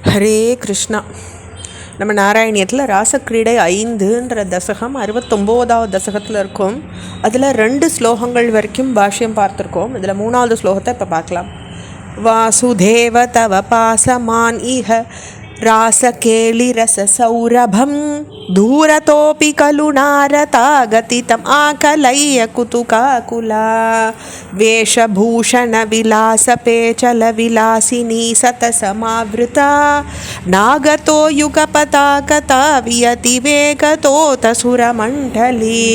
ஹரே கிருஷ்ணா. நம்ம நாராயணியத்தில் ராசக்கிரீடை 5ன்ற தசகம் 69வது தசகத்தில் இருக்கும். அதில் 2 ஸ்லோகங்கள் வரைக்கும் பாஷ்யம் பார்த்துருக்கோம். இதில் 3வது ஸ்லோகத்தை இப்போ பார்க்கலாம். வாசுதேவ தவ பாசமான் இஹ ராசகேளிரசௌரபம் தூரதோபி கலு நாரதாகதிதம் ஆகலய்ய குதுகாகுலா வேஷபூஷண விலாச பேச்சல விலாசினி சதசமாவிருதா நாகதோ யுகபதாகதா வியதி வேகதோத சுரமண்டலி.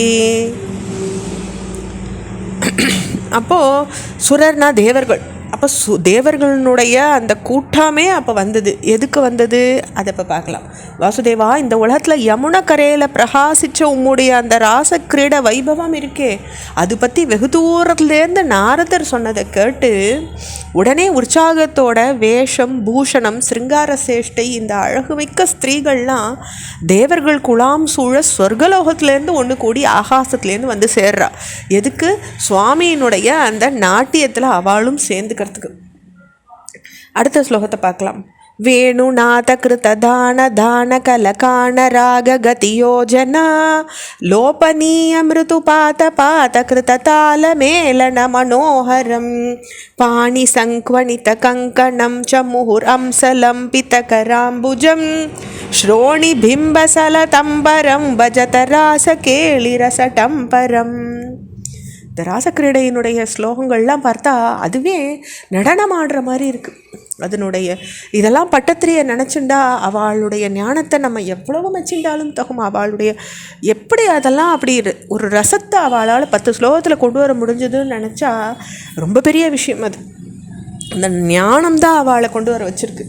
அப்போது சுரர்னா தேவர்கள். அப்போ தேவர்களுடைய அந்த கூட்டமே அப்போ வந்தது. எதுக்கு வந்தது அதை இப்போ பார்க்கலாம். வாசுதேவா, இந்த உலகத்தில் யமுனை கரையில் பிரகாசித்த உம்முடைய அந்த ராசக்கிரீட வைபவம் இருக்கே, அது பற்றி வெகு தூரத்துலேருந்து நாரதர் சொன்னதை கேட்டு உடனே உற்சாகத்தோட வேஷம் பூஷணம் சிருங்கார சேஷ்டை இந்த அழகுமிக்க ஸ்திரீகள்லாம் தேவர்கள் குலாம் சூழ சொர்க்கலோகத்துலேருந்து ஒன்று கூடி ஆகாசத்துலேருந்து வந்து சேர்றா. எதுக்கு? சுவாமியினுடைய அந்த நாட்டியத்தில் அவளும் சேர்ந்துக்கிறதுக்கு. அடுத்த ஸ்லோகத்தை பார்க்கலாம். வேணுநாத கிருத தான தான கலகான ராக கதி யோஜனா லோபனீய மிருது பாத பாத கிருத தால மேலன மனோஹரம் பாணி சங்க்வணித கங்கணம் ச முஹுர் அம்சலம் பிதகராம்புஜம் ஸ்ரோணி பிம்பசலதம்பரம் பஜத ராச கேளிரசடம்பரம். இந்த ராசக்கிரீடையினுடைய ஸ்லோகங்கள்லாம் பார்த்தா அதுவே நடனம் ஆடுற மாதிரி இருக்குது. அதனுடைய இதெல்லாம் பட்டத்திரியை நினச்சிண்டா அவளுடைய ஞானத்தை நம்ம எவ்வளவு மெச்சிண்டாலும் தகும். அவளுடைய எப்படி அதெல்லாம் அப்படி ஒரு ரசத்தை அவளால் 10 ஸ்லோகத்தில் கொண்டு வர முடிஞ்சதுன்னு நினச்சா ரொம்ப பெரிய விஷயம். அது அந்த ஞானம்தான் அவளை கொண்டு வர வச்சுருக்கு.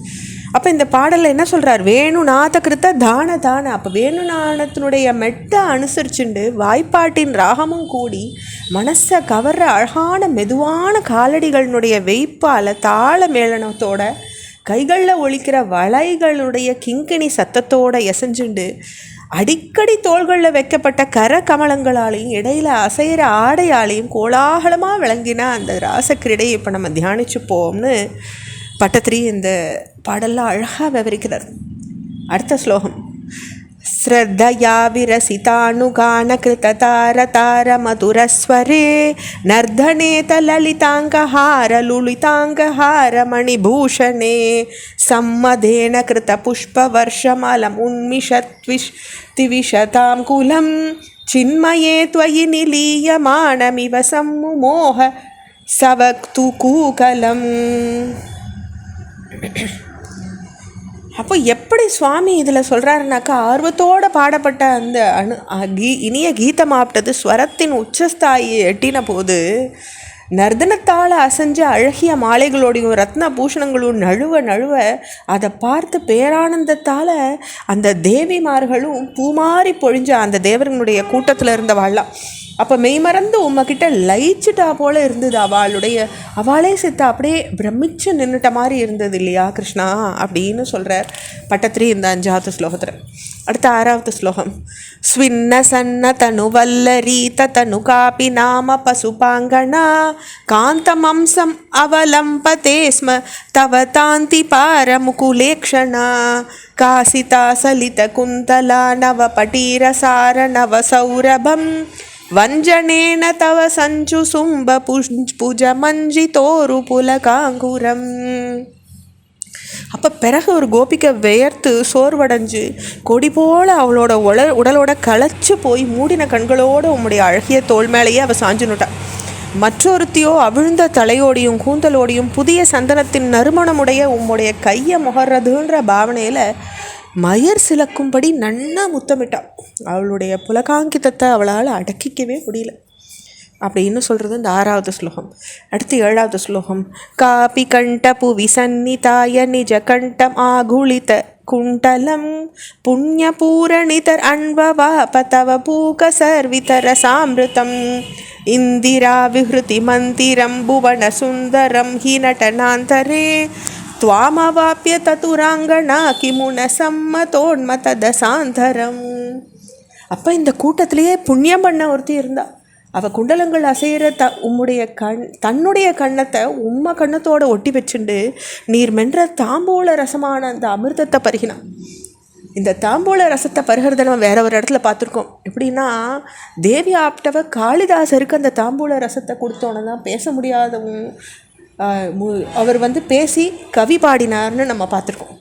அப்போ இந்த பாடலில் என்ன சொல்கிறார்? வேணுநாத கிருத்த தான தான. அப்போ வேணுநாதத்தினுடைய மெட்டை அனுசரிச்சுண்டு வாய்ப்பாட்டின் ராகமும் கூடி மனசை கவர்ற அழகான மெதுவான காலடிகளினுடைய வெய்ப்பால் தாள மேளனத்தோட கைகளில் ஒலிக்கிற வளைகளுடைய கிங்கிணி சத்தத்தோடு எசைஞ்சுண்டு அடிக்கடி தோள்களில் வைக்கப்பட்ட கர கமலங்களாலையும் இடையில் அசைகிற ஆடையாலையும் கோலாகலமாக விளங்கின அந்த ராசக்கிரீடையை இப்போ நம்ம தியானிச்சுப்போம்னு பட்டத்திரி இந்த பாடல்லாம் அழகாக விவரிக்கிறார். அடுத்த ஸ்லோகம். ஸ்ரத்தயா விரசிதானுகான கிருத தார தார மதுரஸ்வரே நர்தனேத லலிதாங்கஹார லுலிதாங்கஹார மணிபூஷணே சம்மதேன கிருத புஷ்பவர்ஷமலம் உன்மிஷத்விஷதாம் குலம் சின்மயே த்வயி நிலீயமானமிவ சம்முமோக சவக்து கூகலம். அப்போ எப்படி சுவாமி இதில் சொல்கிறாருனாக்கா, ஆர்வத்தோடு பாடப்பட்ட அந்த இனிய கீதமாப்டது ஸ்வரத்தின் உச்சஸ்தாயை எட்டின போது நர்தனத்தால் அசைஞ்ச அழகிய மாலைகளோடையும் ரத்ன பூஷணங்களும் நழுவ நழுவ அதை பார்த்து பேரானந்தத்தால் அந்த தேவிமார்களும் பூமாரி பொழிஞ்ச அந்த தேவர்களுடைய கூட்டத்தில் இருந்தவாள்லாம் அப்போ மெய்மறந்து உம்மக்கிட்ட லயிச்சுட்டா போல் இருந்தது. அவளே சித்த அப்படியே பிரமிச்சு நின்றுட்ட மாதிரி இருந்தது இல்லையா கிருஷ்ணா அப்படின்னு சொல்கிறார் பட்டத்திரி இந்த 5வது ஸ்லோகத்தில். அடுத்த 6வது ஸ்லோகம். ஸ்வின்ன சன்ன தனு வல்லரீத தனு காபி நாம பசுபாங்கனா காந்தமம்சம் அவலம்பதே ஸ்ம தவ தாந்தி பாரமுகுலேக்ஷணா காசிதா சலித குந்தலா நவ பட்டீரசார நவ சௌரபம் வஞ்சனேன தவ சஞ்சு சும்ப புஜ மஞ்சி தோரு புலகாங்குரம். அப்போ பிறகு ஒரு கோபிக்கை வியர்த்து சோர்வடைஞ்சு கொடி போல் அவளோட உடலோட களைச்சு போய் மூடின கண்களோடு உம்முடைய அழகிய தோல் மேலேயே அவள் சாஞ்சுனுட்டா. மற்றொருத்தியோ அவிழ்ந்த தலையோடையும் கூந்தலோடையும் புதிய சந்தனத்தின் நறுமணமுடைய உம்முடைய கையை முகர்றதுன்ற பாவனையில் மயர் சிலக்கும்படி நன்னா முத்தமிட்டாள். அவளுடைய புலகாங்கிதத்தை அவளால் அடக்கிக்கவே முடியல அப்படின்னு சொல்கிறது இந்த 6வது ஸ்லோகம். அடுத்து 7வது ஸ்லோகம். காபி கண்ட புவி சந்நிதாய நிஜ கண்டம் ஆகுளித குண்டலம் புண்ணிய பூரணிதர் அன்பவா பதவ பூக சர்விதர சாமிருதம் இந்திரா விஹ்ருதி மந்திரம் புவன சுந்தரம் ஹி நடனாந்தரே துவாமவாப்பிய ததுராங்கணா கிமுன சம்மதோன்மதசாந்தரம். அப்போ இந்த கூட்டத்திலேயே புண்ணியம் பண்ண ஒருத்தி இருந்தா. அவள் குண்டலங்கள் அசைகிற உம்முடைய தன்னுடைய கண்ணத்தை கண்ணத்தோடு ஒட்டி வச்சுண்டு நீர் மென்ற தாம்பூல ரசமான அந்த அமிர்தத்தை பருகினான். இந்த தாம்பூல ரசத்தை பருகிறத நம்ம வேற ஒரு இடத்துல பார்த்துருக்கோம். எப்படின்னா, தேவி ஆப்டவ காளிதாசருக்கு அந்த தாம்பூல ரசத்தை கொடுத்தோன்னு தான் பேச முடியாதவும் அவர் பேசி கவி பாடினார்னு நம்ம பார்த்துருக்கோம்.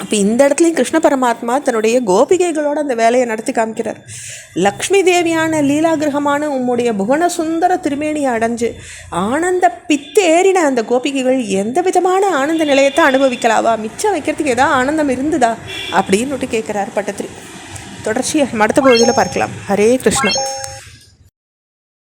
அப்போ இந்த இடத்துலையும் கிருஷ்ண பரமாத்மா தன்னுடைய கோபிகைகளோட அந்த வேலையை நடத்தி காமிக்கிறார். லக்ஷ்மி தேவியான லீலாகிரகமான உம்முடைய புவன சுந்தர திருமேனியை அடைஞ்சு ஆனந்த பித்து ஏறின அந்த கோபிகைகள் எந்த விதமான ஆனந்த நிலையத்தை அனுபவிக்கலாவா? மிச்சம் வைக்கிறதுக்கு ஏதாவது ஆனந்தம் இருந்துதா அப்படின்னு கேட்குறார் பட்டத்திரி. தொடர்ச்சியை அடுத்த பகுதியில் பார்க்கலாம். ஹரே கிருஷ்ணா.